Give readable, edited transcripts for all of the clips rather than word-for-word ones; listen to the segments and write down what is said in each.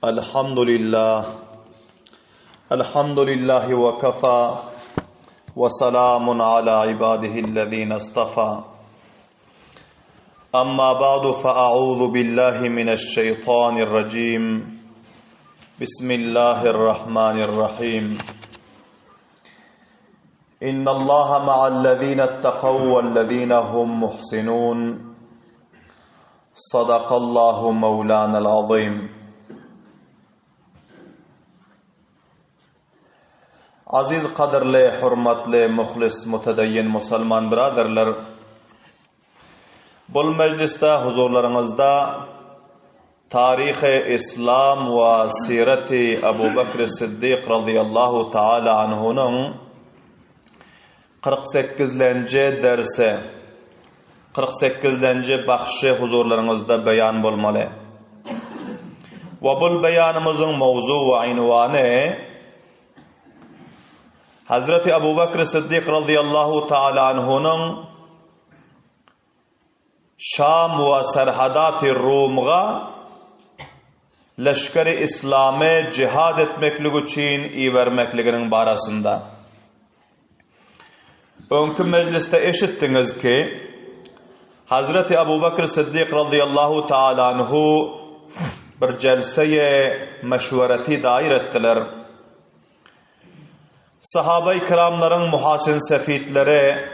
الحمد لله وكفى وسلام على عباده الذين اصطفى أما بعد فأعوذ بالله من الشيطان الرجيم بسم الله الرحمن الرحيم إن الله مع الذين اتقوا والذين هم محسنون صدق الله مولانا العظيم. Aziz qadrli, hurmatli, muxlis, mutadayyin musulman birodarlar, bu meclisda huzurlaringizda tarixi islom va sirati Abu Bakr Siddiq radhiyallohu taala anhuning 48-ci dersi, 48-ci baxşı huzurlaringizda bayon bo'lmali. Va bu bayanımızın mavzu va unvoni Hazreti Abu Bakr Siddiq radhiyallohu taala anhuning Şam va sarhadati Rumga lashkari islomi jihad etmeklik uchun vermekligining barasında. Önkü mecliste eşittiniz ki Hazreti Abu Bakr Siddiq radhiyallohu taala anhu bir jalseye meşvereti dair ettiler. Sahabe-i kiramların muhasin sefitleri,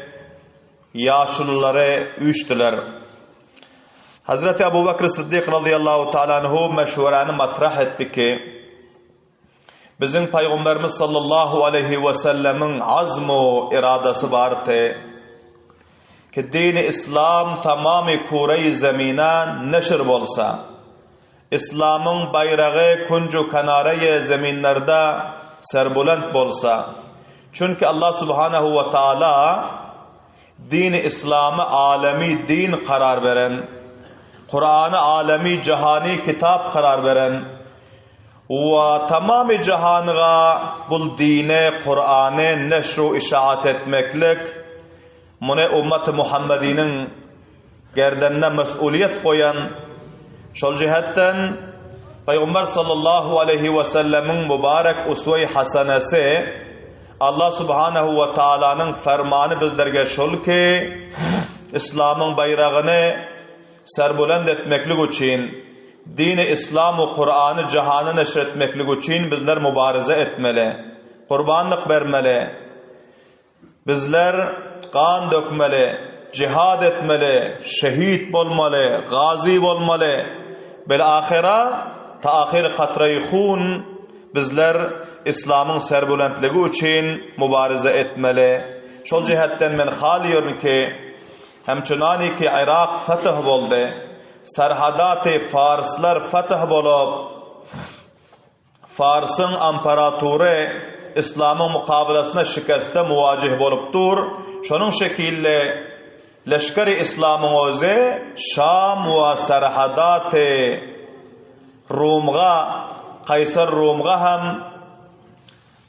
yaşlıları üçtüler. Hazreti Abu Bakr Siddiq radhiyallahu ta'ala anhu meşhurani matrah etti ki, bizim Peygamberimiz sallallahu aleyhi ve sellemin azmu iradası vardı ki dini İslam tamamı kure-i zeminen neşr bolsa, İslam'ın bayrağı kuncu kanare-i zeminlerde serbulent bolsa. Çünkü Allah subhanahu wa ta'ala dini İslam'ı alemi din karar veren, Kur'an'ı alemi cihani kitap karar veren ve tamamı cihanıga bu dine Kur'an'ı neşru işaat etmeklik mune ümmet-i Muhammed'inin gerdenine mesuliyet koyan şol cihetten Peygamber sallallahu aleyhi ve sellemin mübarek usve-i hasanesi Allah subhanahu wa ta'ala'nın fermanı bizlerge şol ki İslam'ın bayrağını serbulend etmeklik için dini İslam ve Kur'an'ı cihanı neşretmeklik için bizler mübarize etmeli, kurbanlık vermeli, bizler kan dökmeli, cihad etmeli, şehit olmalı, gazi olmalı, belahira ta ahir katre-i khun bizler İslam'ın serbulentliği için mübarize etmeli. Şol cihetten men xaliyorum ki hemçunani ki Irak fetih boldu, sarhadat-ı Farslar fetih bolup Fars'ın amperaturu İslam'ın mukabilesine şikeste muvacih bolupdur. Şonun şekilde leşkeri İslam'ın özü Şam ve sarhadat-ı Rumga, Kaysar Rumga hem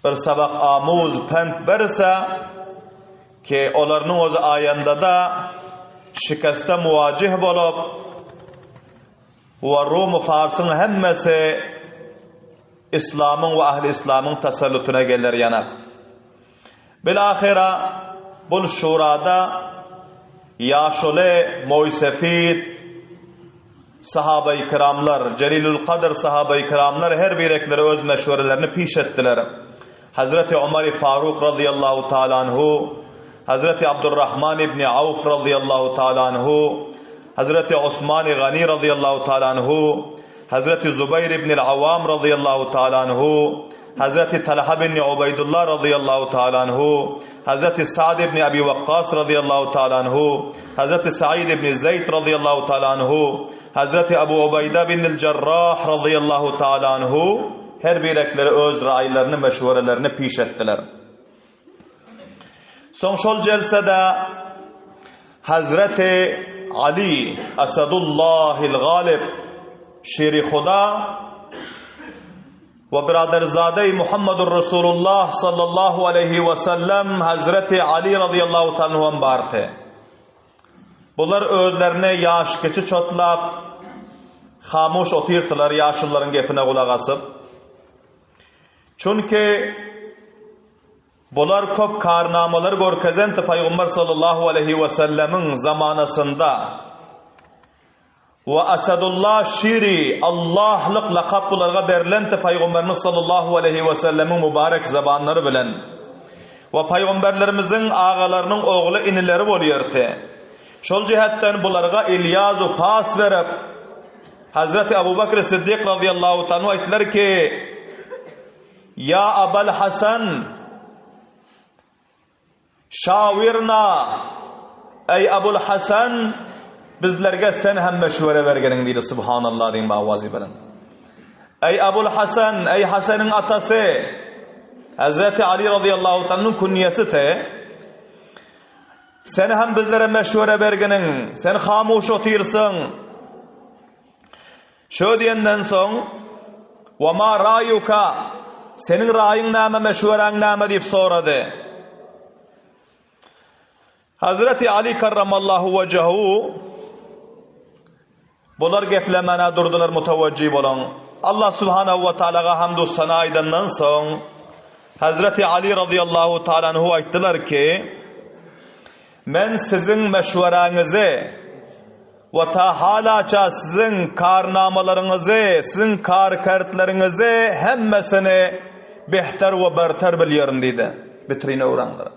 bir sabak amuz pent berse ki onların öz ayında da şikeste muvacih bolup ve Rum Fars'ın hemmesi İslam'ın ve ahli İslam'ın tasallutuna gelir yanar. Bilahira bu şurada yaşlı muysefid sahabe-i kiramlar, celilül kadr sahabe-i kiramlar her birekleri öz meşverelerini piş ettiler. Hazreti Ömer Faruk radıyallahu ta'ala anhu, Hazreti Abdurrahman ibn Avf radıyallahu ta'ala anhu, Hazreti Osman Gani radıyallahu ta'ala anhu, Hazreti Zübeyir ibn al-Avvam radıyallahu ta'ala anhu, Hazreti Talha ibn Ubeydullah radıyallahu ta'ala anhu, Hazreti Sa'd ibn Abi Waqqas radıyallahu ta'ala anhu, Hazreti Sa'id ibn Zeyd radıyallahu ta'ala anhu, Hazreti Abu Ubeyde bin el-Cerrah radıyallahu ta'ala anhu her birekleri öz raylarını, meşverelerini piş ettiler. Son şol celsede Hazreti Ali Asadullahil Galib Şiri Khuda ve biraderzade-i Muhammedur Resulullah sallallahu aleyhi ve sellem Hazreti Ali radıyallahu ta'ala anhu bartı. Bunlar özlerine yaş keçi çotlap Hamuş otirdiler yaşlıların gepine kulak asıp. Çünkü bular köp karnamalar görkezenti Peygamber sallallahu aleyhi ve sellemin zamanasında. Ve Asadullah Şiri Allah'lık lakab bularga berilenti Peygamberimiz sallallahu aleyhi ve sellemin mübarek zabanları bilen. Ve Peygamberlerimizin ağalarının oğlu inileri bolýardy. Şol cihetten bularga İlyazu pas verip Hazreti Abu Bakr Siddiq radıyallahu ta'ala aytdiler ki: "Ya Abul Hasan, şawirna, ey Abul Hasan, bizlerge sen hem meşvere bergeniň" diýdi. Subhanallah diýip awazy bilen. Ey Abul Hasan, ey Hasan'ın atası Hazreti Ali radıyallahu ta'ala'nın kunyesi te. Sen hem bizlere meşvere bergeniň, sen hamuş otyrsyn. Şö diýenden soň, "Wa ma ra'yuka?" Senin raýyň näme, meşwereň näme diýip sorady. Hazreti Ali karramallahu wejhahu bular geplemene durdular, mutawajjih bolan. Allah subhanahu wa ta'alaga hamdu sana aýdandan soň Hazreti Ali radıyallahu ta'ala anhu aýtdylar ki: "Men sizin meşwereňizi ve ta halaça sizin karnamalarınızı, sizin karkertlerinizi hemmesini behter ve berter bilýärm" diýdi. Bitirine uğranlar.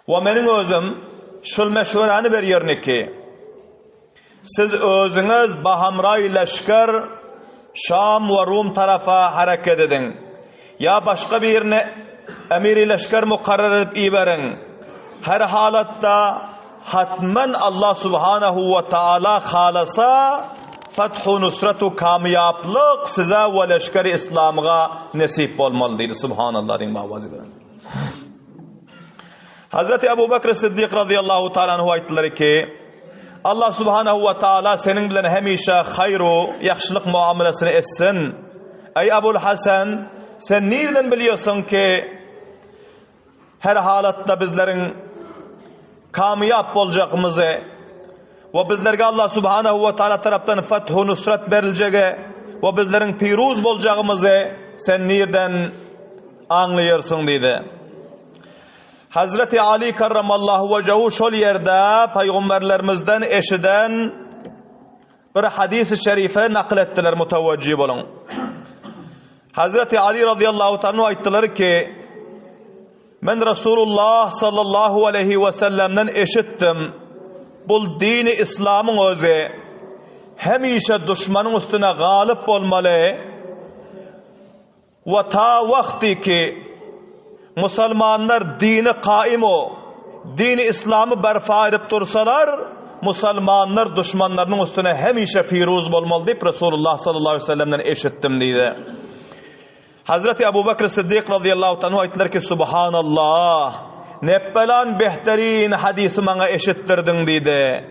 Ve meniň özüm şol meşwerany berýärni ki, siz özüňiz bahamray leşker Şam ve Rum tarafa hareket edin. Ya başka bir yerine emiri leşker mukarrar edip iberin. Her halatta hatmen Allah subhanahu ve ta'ala halasa Fathu nusratu kamyaplyk size ve leşkeri İslam'a nesip bolmaly diýdi. Subhanallah diýip awazy bilen. Hazreti Abu Bakr Siddiq radıyallahu ta'ala anhu aýtdylar ki: Allah subhanahu wa ta'ala senin bilen hemişe hayru, yaxşılık muamelesini etsin. Ey Abul Hasan, sen nereden biliyorsun ki her halatta bizlerin kamyap bolacağımızı ve bizlerge Allah subhanahu wa ta'ala taraftan fathu nusrat berileceği ve bizlerin piruz bolacağımızı sen nereden anlayarsın diýdi. Hazreti Ali karramallahu vecehu şol yerde peygamberlerimizden eşiden bir hadis-i şerife naklettiler, mutavajjih bolun. Hazreti Ali radıyallahu ta'ala aýtdylar ki: "Men Rasulullah sallallahu aleyhi ve sellem'den eşittim. Bul dini İslam'ın özü hemişe düşmanın üstüne galip bolmaly ve ta vakti ki Musulmanlar dini kaim o, dini İslam'ı berfa edip dursalar, Musulmanlar düşmanlarının üstüne hemişe piruz bolmaly diýip Resulullah sallallahu aleyhi ve sellem'den eşittim" diýdi. Hazreti Abu Bakr Siddiq radıyallahu ta'ala aýtdylar ki: "Subhanallah, nebbelan behterin hadisi maňa eşittirdin" diýdi.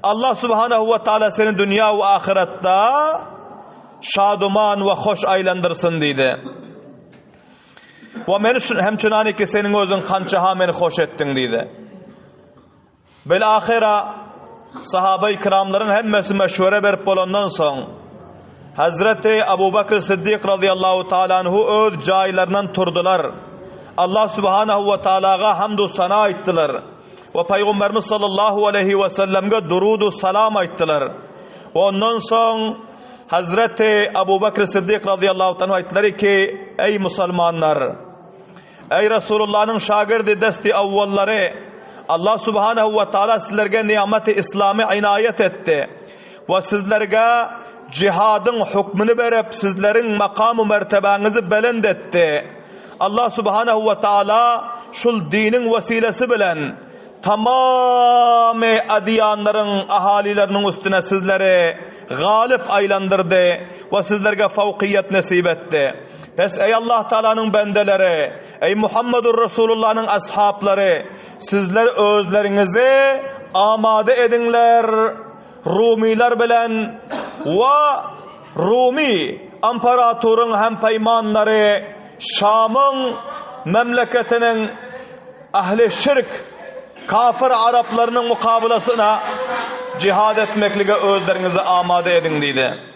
Allah subhanahu ve ta'ala seni dünya ve ahirette şaduman ve hoş aýlandyrsın diýdi. Ve men hemçunani ki senin özün kança ha meni hoş ettin diýdi. Bel ahira sahabe-i kiramların hemmesi meşwere berip bolandan soň Hazreti Abu Bakr Siddiq radıyallahu ta'ala anhu öz jaýlaryndan turdular. Allah subhanahu ve ta'alaga hamdu sana aýtdylar. Ve Peygamberimiz sallallahu aleyhi ve sellem'e durudu salam aýtdylar. Ve ondan soň Hazreti Abu Bakr Siddiq radıyallahu ta'ala aýtdylar ki: "Ey musulmanlar, ey Resulullah'ın şagirdi desti avvallary, Allah subhanahu ve ta'ala sizlerge ni'meti İslam'ı inayet etti ve sizlerge cihadın hukmunu berip sizlerin makamı mertebeňizi belend etti. Allah subhanahu ve ta'ala şul dinin vesilesi bilen tamamı adiyanların ahalilerinin üstüne sizleri galip aylandırdı ve sizlerge fawqiyet nesip etti. Pes ey Allah Teala'nın bendeleri, ey Muhammedur Resulullah'ın ashabları, sizler özlerinizi amade edinler Rumiler bilen ve Rumi imparatorun hem peymanları Şam'ın memleketinin ahli şirk kafir Araplarının mukabilasına cihad etmeklige özlerinizi amade edin deydi.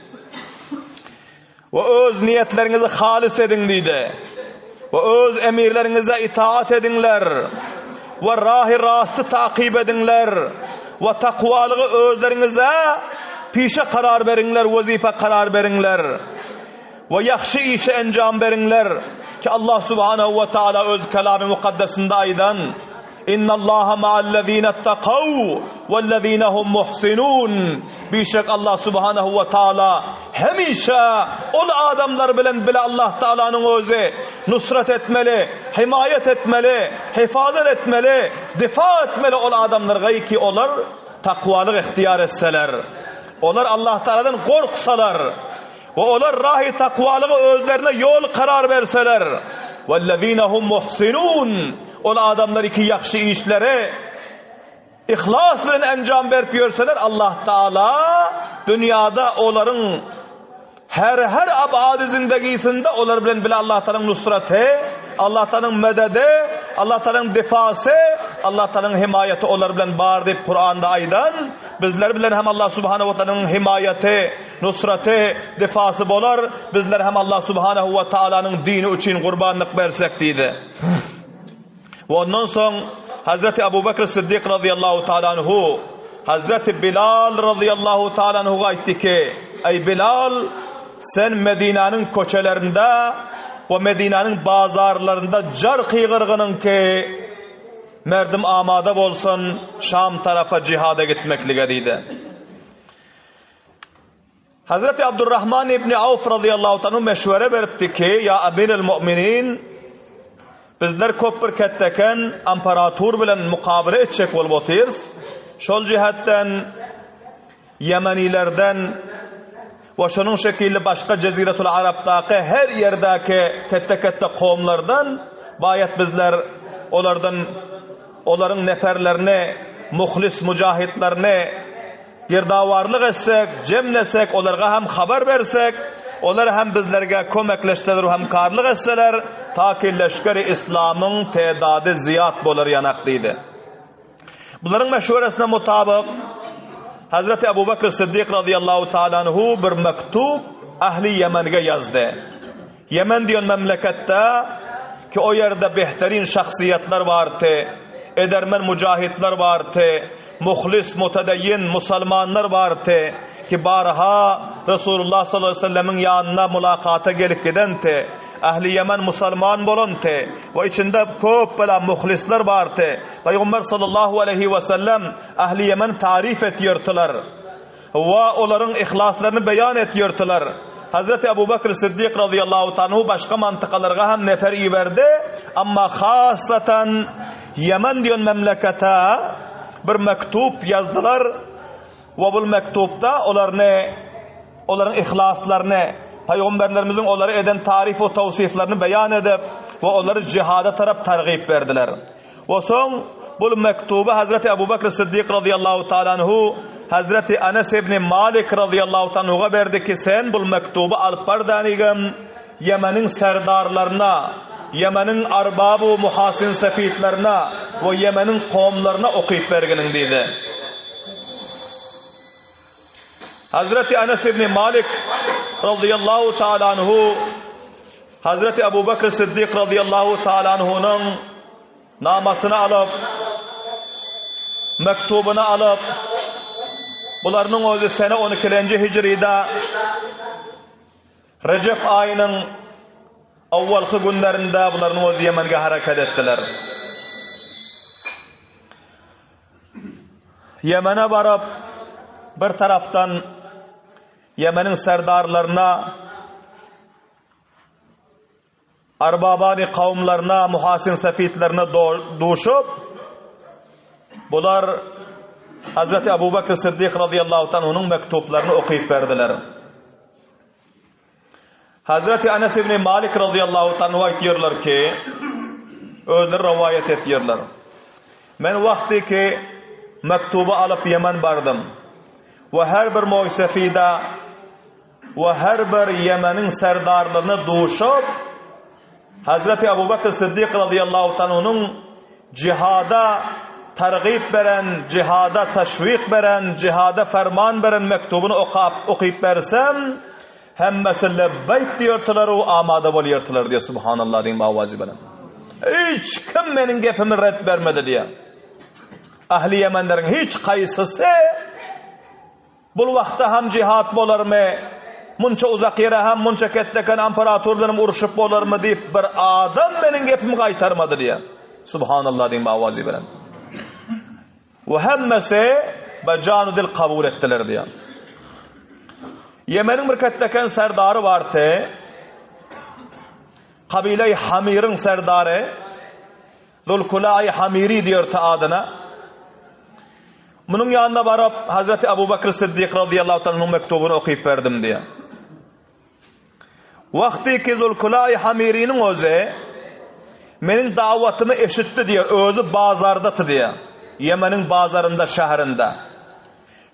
Ve öz niyetlerinizi halis edin deydi. Ve öz emirlerinize itaat edinler. Ve rahi rastı takip edinler. Ve takvalığı özlerinize pişe karar verinler, vazife karar verinler. Ve yakşı işe encam verinler. Ki Allah subhanahu ve taala öz kelam-ı mukaddesinde aydan İnna Allaha ma'allezine ittakav vellezine hum muhsinun. Bişek Allah subhanahu ve taala hemişe ol adamlar bilen bile Allah Taala'nın özü nusret etmeli, himayet etmeli, hifazet etmeli, difa etmeli ol adamlar ki olar takvalık ihtiyar etseler. Olar Allah Taala'dan korksalar ve olar rahi takvalığı özlerine yol karar verseler. Vellezine hum muhsinun. Ol adamlar iki yakşı işlere ihlas bilen encam verip görseler Allah Taala dünyada onların her abad zindegisinde olar bilen bile Allah Taala'nın nusreti, Allah Taala'nın mededi, Allah Taala'nın difası, Allah Taala'nın himayeti olar bilen bar deyip Kur'an'da aydan bizler bilen hem Allah Subhanahu ve Taala'nın himayeti, nusreti, difası bolar, bizler hem Allah Subhanahu ve Taala'nın dini için kurbanlık versek deydi. Ve ondan sonra Hazreti Ebu Bekir Sıddık radıyallahu ta'ala anhu Hazreti Bilal radıyallahu ta'ala anhu'ya aytti ki ey Bilal sen Medine'nin koçelerinde ve Medine'nin bazarlarında car kıygırgının ki merdim amada bolsun Şam tarafa cihada gitmeklige deydi. Hazreti Abdurrahman İbni Avf radıyallahu ta'ala meşvere veripti ki ya Emirel Mu'minin bizler köp ketteken imperator bilen mukabele etjek bolup otyrs. Şol jihatdan Yemenilerden ve şonun şekilde başka Ceziratul Arap'taki her yerdeki kette kavmlardan bayat bizler onların neferlerine, muhlis mücahitlerine girdavarlık etsek, cemlesek, onlara hem haber versek, onlar hem bizlerge kömekleşseler hem karlık etseler ta ki leşkeri İslam'ın tedadı ziyat bolar yanaklıydı. Bunların meşhuresine mutabık Hazreti Ebu Bekir Sıddık radıyallahu ta'ala anhu bir mektup ahli Yemen'e yazdı. Yemen diyor memlekette ki o yerde behterin şahsiyetler vardı, edermen mücahitler vardı, muhlis, mutedeyyin Müslümanlar vardı ki barha Resulullah sallallahu aleyhi ve sellemin yanına mülakata gelip gidente ahli Yemen Müslüman bolante ve içinde köp bela muhlisler vardı. Peygamber sallallahu aleyhi ve sellem ahli Yemen tarif etiyordlar ve onların ihlaslarını beyan etiyordlar. Hazreti Ebu Bekir Sıddık radıyallahu anhu başka mantıkalarga hem nefer verdi ama hasaten Yemen diyor memlekete bir mektup yazdılar ve bu mektupta onların ihlaslarını, Peygamberlerimizin onları eden tarif ve tavsiflerini beyan edip ve onları cihada taraf targib verdiler. Ve son bu mektubu Hazreti Ebu Bekir Sıddık radıyallahu ta'ala anhu Hazreti Enes ibn Malik radıyallahu ta'ala anhu'ya verdi ki sen bu mektubu alıp bardanigam Yemen'in serdarlarına, Yemen'in arbabı muhasin sefitlerine ve Yemen'in kavmlarına okuyup verginin dedi. Hazreti Enes ibn Malik radıyallahu ta'ala anhu Hazreti Ebu Bekir Sıddık radıyallahu ta'ala anhu'nun namasını alıp mektubunu alıp bularının özü sene 12. Hicri'de Recep ayının avvalki günlerinde bularının özü Yemen'e hareket ettiler. Yemen'e varıp bir taraftan Yemen'in serdarlarına, arbabani kavimlerine, muhasin sefitlerine duşup bular Hazreti Ebu Bekir Sıddık radıyallahu anhu'nun mektuplarını okuyup verdiler. Hazreti Enes ibn Malik radıyallahu anhu'a diyorlar ki özleri rivayet ediyorlar. Men vakti ki mektubu alıp Yemen bardım ve her bir muysefide ve her bir Yemen'in serdarlarını duşup Hazreti Ebu Bekir Sıddık radıyallahu anhu'nun cihada targib beren, cihada teşvik beren, cihada ferman beren mektubunu okuyup versem, hemmesi lebbeyk diyortular, o amada bolyortular diye subhanallah diyeyim avazi beren. Hiç kim benim gepimi red vermedi diye. Ahli Yemenlerin hiç kayısısı bul vaqta ham cihat bolarmı, munça uzak yere ham munça ketteken imparatorlarım uruşup bolarmı deyip bir adam benim gepimi kaytarmadı diye. Subhanallah diyeyim avazi beren. Ve hemmesi bacanu dil kabul ettiler diye. Yemen'in bir ketteken serdarı vardı. Kabile-i Hamir'in serdarı Zulkulâ-i Hamiri diyor ta adına. Bunun yanına varıp Hazreti Ebu Bekir Sıddık radıyallahu ta'ala'nın mektubunu okuyup verdim diye. Vakti ki Zulkulâ-i Hamiri'nin özü menin davetimi eşitti diyor. Özü bazardatı diye. Yemen'in bazarında, şehrinde.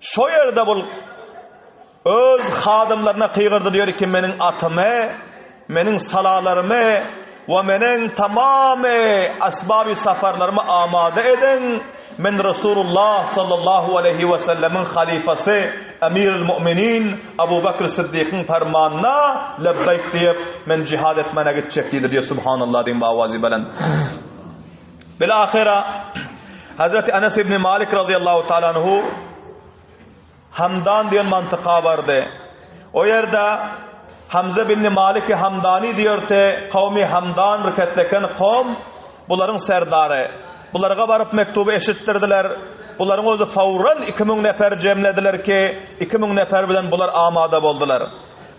Şu yerde bu öz xadimlerine kıygırdı diyor ki menin atımı, menin salalarımı ve menin tamamı asbab-ı safarlarımı amade edin. Men Resulullah sallallahu aleyhi ve sellemin halifası Emirül Müminin Ebu Bekir Sıddık'ın fermanına lebbeyk deyip men cihad etmene gidecek diyor subhanallah diyeyim avazi belen. Bilahira Hazreti Enes İbni Malik radıyallahu ta'ala anhu Hamdan diyen mantıka vardı. O yerde Hamza bin Malik Hamdani diyor te kavmi Hamdan riketteken kavm bunların serdarı. Bunlara varıp mektubu eşittirdiler. Bunların özü fawran 2000 nefer cemlediler ki 2000 nefer bilen bunlar amada boldular.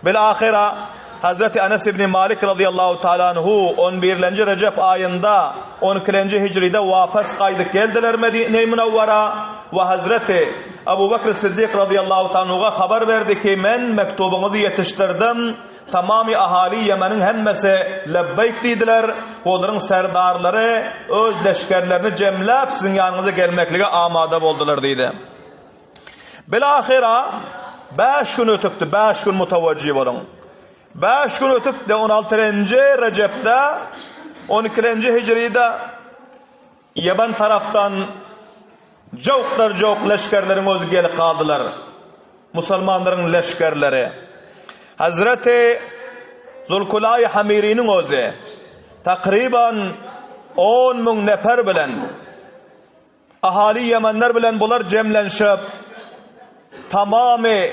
Bilahira Hazreti Enes İbni Malik radıyallahu ta'ala anhu 11. Recep ayında 12. Hicri'de vapas kaydık geldiler Medine-i Münevvara ve Hazreti Ebu Bekir Sıddık radıyallahu ta'ala anhu'ya haber verdi ki men mektubunuzu yetiştirdim. Tamamı ahali Yemen'in hemmesi lebbeyk dediler. Onların serdarları öz leşkerlerini cemlep sizin yanınıza gelmekliğe amade oldular dedi. Bilahira 5 gün ötüptü. 5 gün mutavacci olun. 5 gün ötüp de 16. Recep'te 12. Hicri'de Yemen taraftan çok leşkerlerin özü gelip kaldılar. Müslümanların leşkerleri. Hazreti Zulkulâ-i Hamiri'nin özü takriban 10.000 nefer bilen ahali Yemenler bilen bunlar cemlenşip tamamı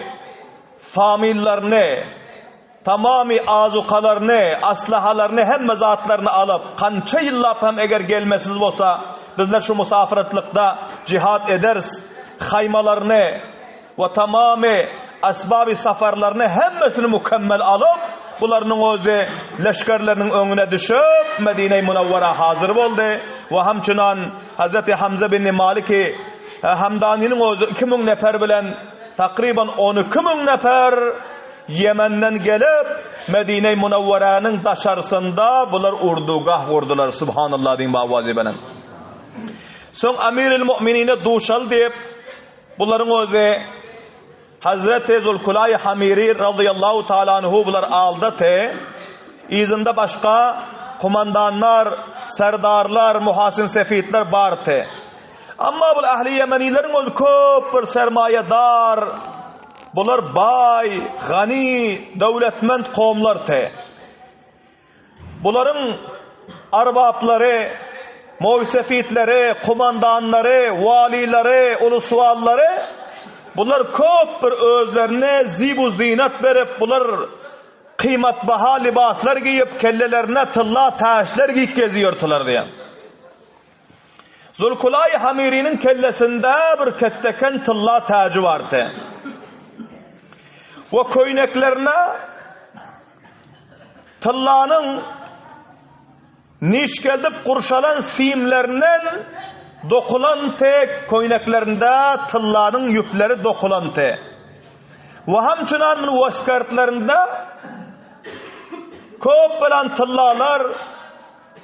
famillerini, tamamı azukalarını, aslahalarını hem mezatlarını alıp kança yıllap hem eğer gelmesiz olsa bizler şu musafiretlikte cihad ederiz. Haymalarını ve tamamı asbab-ı safarlarını hemmesini mükemmel alıp bunların özü leşkerlerinin önüne düşüp Medine-i Münevvera hazır oldu. Ve hamçınan Hazreti Hamza bin Malik Hamdani'nin özü 2000 nefer bilen takriban 12.000 nefer Yemen'den gelip Medine-i Münevvera'nın daşarısında bunlar urdugah vurdular. Subhanallah diyeyim avazi benen. Son Emirül Müminine duşal deyip bunların özü Hazreti Zulkulâ-i Hamiri radıyallahu ta'ala anhu bunlar aldı te. İzinde başka kumandanlar, serdarlar, muhasin sefitler var te. Ama bu ahli Yemenilerin özü köp bir sermayedar, bunlar bay, gani, devletmend kavimler te. Bunların arbapları, muhsefitleri, kumandanları, valileri, ulusvalları bunlar köp bir özlerine zibu zinat verip bunlar kıymet baha libaslar giyip kellelerine tılla taşlar giyip geziyordular diye. Zulkulâ-i Hamiri'nin kellesinde bir ketteken tılla tacı vardı. Ve köyneklerine tıllanın niş geldip kurşalan simlerinden dokulan tek köyneklerinde tıllanın yüpleri dokulan tek. Ve hamçınan vaskartlarında köp bilen tıllalar,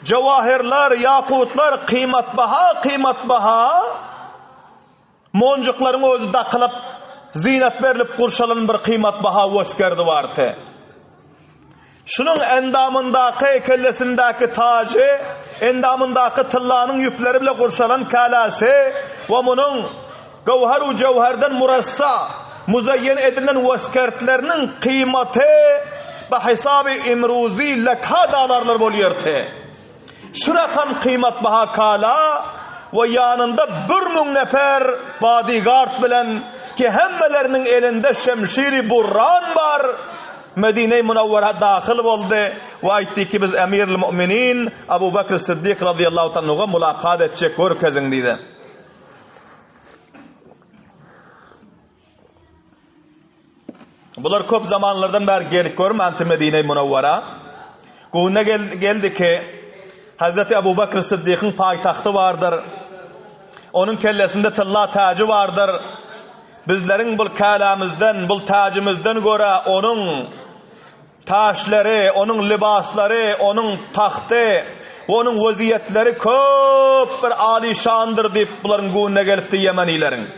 cevahirler, yakutlar, kıymet baha moncukların özü takılıp zinet verilip kurşalan bir kıymet baha vaskardı vardı. şunun endamındaki kellesindeki tacı, endamındaki tıllanın yüpleri bile kurşalan kalası ve bunun gavharu cevherden murassa muzayyen edilen veskertlerinin kıymeti ve hesabı imruzi lekha dağlarlar boluyurdu. Şurakan kıymet baha kala ve yanında 1000 nefer bodyguard bilen ki hemmelerinin elinde şemşiri burran var. Medine-i Munawwara dahil oldu ve aytti ki biz Emirul Müminin Abu Bakr Siddiq radıyallahu anhu'ga mulakat edecek görkezin dedi. Bular köp zamanlardan beri gelip görmenti Medine-i Munawwara. Gune geldi ki Hazreti Abu Bakr Siddiq'in payitahtı vardır. Onun kellesinde tılla tacı vardır. Bizlerin bu kalamızdan, bu tacımızdan göre onun taşları, onun libasları, onun tahtı, onun vaziyetleri köp bir alişandır deyip bunların gune gelip de Yemenilerin.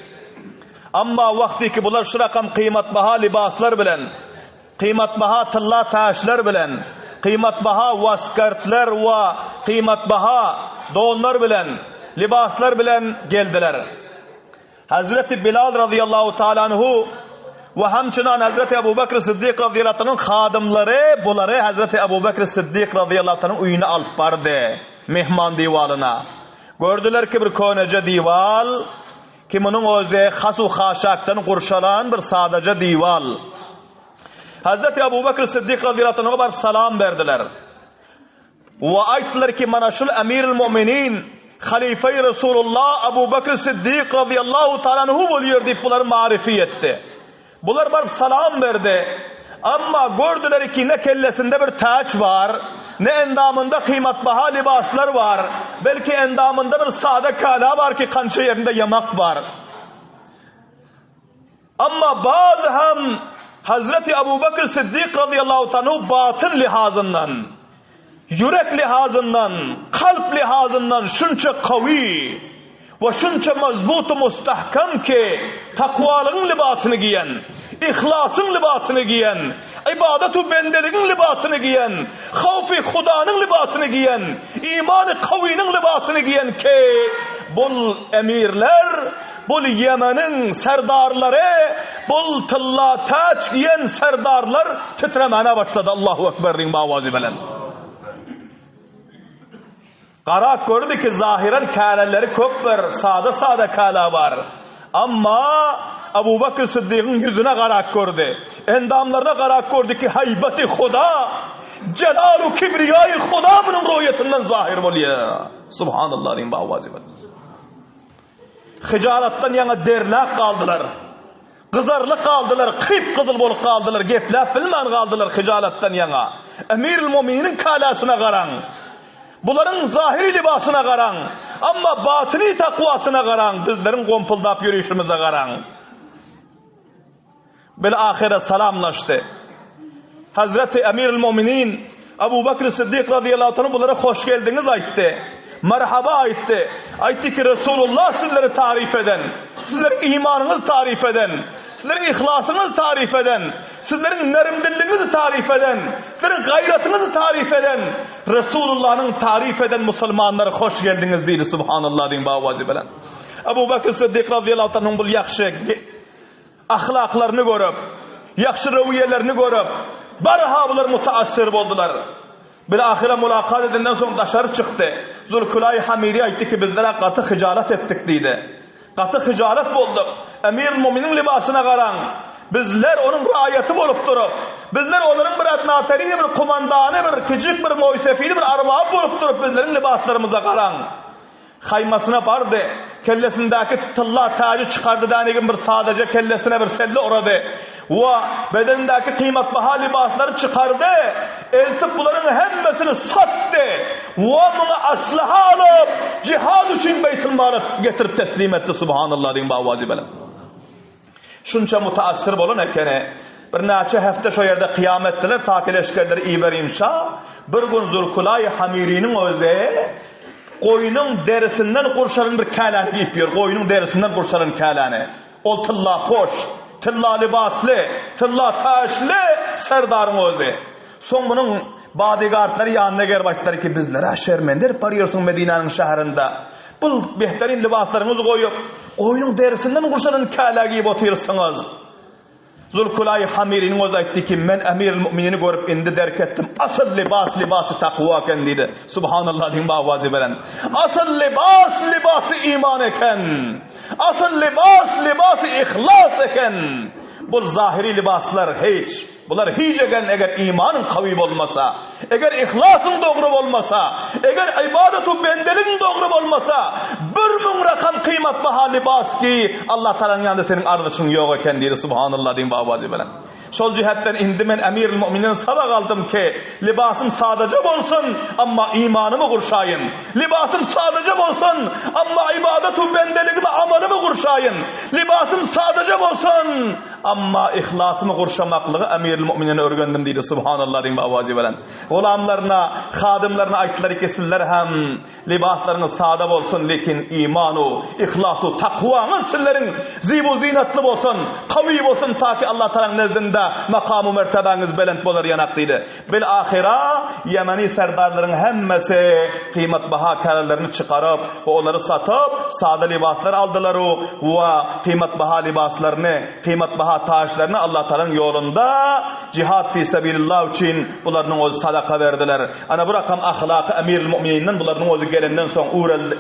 Amma vakti ki bular şu rakam kıymetbaha libaslar bilen, kıymetbaha tılla taşlar bilen, kıymetbaha vaskartlar ve kıymetbaha donlar bilen, libaslar bilen geldiler. Hazreti Bilal radıyallahu ta'ala anhu ve hamçınan Hazreti Ebu Bekir Siddiq radıyallahu anhu'nun khadımları bunları Hazreti Ebu Bekir Siddiq radıyallahu anhu'nun uyuna alıp bardı mehman divalına. Gördüler ki bir konece dival ki bunun özü hasu haşaktan kurşalan bir sadece dival. Hazreti Ebu Bekir Siddiq radıyallahu anhu'na bir salam verdiler. Ve ayttılar ki mana şul Emirul Müminin Halife-i Resulullah Abu Bakr Siddiq radıyallahu ta'ala anhu oluyor deyip bunları marifi etti. Bunlar barıp salam verdi. Ama gördüler ki ne kellesinde bir taç var, ne endamında kıymetbaha libaslar var. Belki endamında bir sade kala var ki kança yerinde yamak var. Ama bazı hem Hazreti Abu Bakr Siddiq radıyallahu ta'ala anhu batın lihazından, yürek lihazından, kalp lihazından şunça kavi ve şunça mazbutu mustahkam ki takvalığın libasını giyen, ihlasın libasını giyen, ibadetu bendeliğin libasını giyen, havfi Hudanın libasını giyen, imanı kavinin libasını giyen ki bul emirler, bul Yemen'in serdarları, bul tılla taç giyen serdarlar titremene başladı. Allahu Ekber deyin bavazi bilen. Qarak gördü ki zahiren kâleleri köptür, sade kâla var. Ama Abu Bakr Siddiq'in yüzüne qarak gördü. Endamlarına qarak gördü ki haybeti Huda, celalu kibriyayı Huda bunun ruhiyetinden zahir oluyor. Subhanallah deyin bavazi bilen. Hicalattan yana derlak kaldılar. Kızarlı kaldılar, kıpkızıl bolup kaldılar, geplep bilmen kaldılar hicalattan yana. Emirul Müminin kalasına qaran. Bunların zahiri libasına qaran, ama batini takvasına qaran, bizlerin kompıldap yürüyüşümüze qaran. Böyle ahire salamlaştı. Hazreti Emirul Müminin Abu Bakr Siddiq radıyallahu anh bunlara hoş geldiniz aytti. Merhaba aytti. Aytti ki Resulullah sizleri tarif eden, sizlerin imanınız tarif eden, sizlerin ihlasınız tarif eden, sizlerin nerimdilliğinizi tarif eden, sizlerin gayretinizi tarif eden, Resulullah'ın tarif eden Müslümanlara hoş geldiniz deydi. Subhanallah deyin bavazi bilen. Abu Bakr Siddiq radıyallahu anh'ın bu yakşı ahlaklarını görüp, yakşı reviyelerini görüp, barha bunlar mutaassir oldular. Bir ahire mulakat edinden sonra dışarı çıktı. Zulkulay Hamiri aytti ki bizlere katı hicalet ettik deydi. Katı hicalet bulduk. Emirul Müminin libasına qaran. Bizler onun raiyeti bolup durup, bizler onların bir adnaterini, bir kumandanı, bir küçük bir moysefili, bir arbab bolup durup bizlerin libaslarımıza qaran. Haymasına bardı. Kellesindeki tılla tacı çıkardı denegin bir sadece kellesine bir selli oradı. Ve bedenindeki kıymetbaha libasları çıkardı. Eltip bunların hemmesini sattı. Ve bunu aslaha alıp cihad için Beytül Mal'a getirip teslim etti. Subhanallah deyin bavazi bilen. Şunça mutaassir bolun ekene. Bir neçe hafta şu yerde kıyamettiler. Takil eşkelleri iber inşa. Bir gün Zulkulay Hamiri'nin özü koyunun derisinden kurşanın bir kâlani giyiyor. Koyunun derisinden kurşanın kâlani. O tılla poş, tılla libaslı, tılla taşlı serdarın özü. Son bunun bodyguardları yanına gelip başlar ki bizlere şermender parıyorsun Medine'nin şehrinde. Bu behterin libaslarınızı koyup oyunun derisinden kursanın kâla giyip oturuyorsunuz. Zulkulay Hamiri'nin öz aytdı ki men emiril mu'minini görüp indi derk ettim. Asıl libası takva eken dedi. Subhanallah din bavazi veren. Asıl libası iman eken. Asıl libası ihlas eken. Bu zahiri libaslar hiç. Bular hiç eğer imanın kavim olmasa, eğer ihlasın doğru olmasa, eğer ibadetu bendeliğin doğru olmasa, bir mun rakam kıymet baha libas ki Allah Teala'nın yanında senin ardışın yok eken diye subhanallah din bavazi bilen. Şol cihetten indi men emiril mu'minin sabah aldım ki libasım sadece olsun ama imanımı kurşayın. Libasım sadece olsun ama ibadetu bendeliğimi amalımı kurşayın. Libasım sadece olsun ama ihlasımı kurşamaklığı emiril mu'minini örgündüm deydi subhanallah din bavazi bilen. Gulamlarına, xadimlerine aytları kesinler hem libaslarını sade olsun lekin imanu, ihlasu, takvanın sillerin zibu zinatlı olsun, kavi olsun ta ki Allah Teala'nın nezdinde makamı mertebeniz belent bolar yanaklıydı. Bil ahira Yemeni serdarların hemmesi kıymet baha kararlarını çıkarıp ve onları satıp sade libaslar aldılar ve kıymet baha libaslarını, kıymet baha taşlarını Allah Teala'nın yolunda cihad fi sebilillah için bunların o sadaka verdiler. Ana bu rakam ahlakı emiril mümininden bunların o gelenden sonra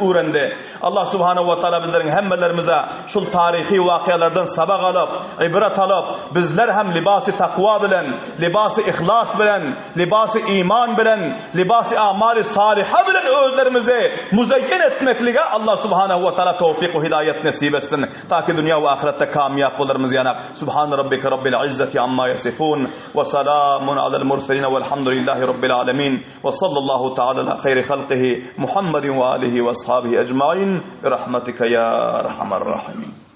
uğrendi. Allah Subhanahu ve Teala bizlerin hemmelerimize şu tarihi vakialardan sabak alıp, ibret alıp bizler hem libası takva bilen, libası ihlas bilen, libası iman bilen, libası amali saliha bilen özlerimizi muzayyen etmekliğe Allah Subhanahu ve Teala tevfik ve hidayet nasip etsin. Ta ki dünya ve ahirette kamyap olurumuz yanak. Subhan rabbike rabbil izzeti amma yasifun ve selamun alel murselin velhamdülillahi rabbil alemin ve sallallahu ta'ala ala khayri halqihi Muhammedin ve alihi ve ashabihi ecmain bi rahmetike ya erhamer rahimin.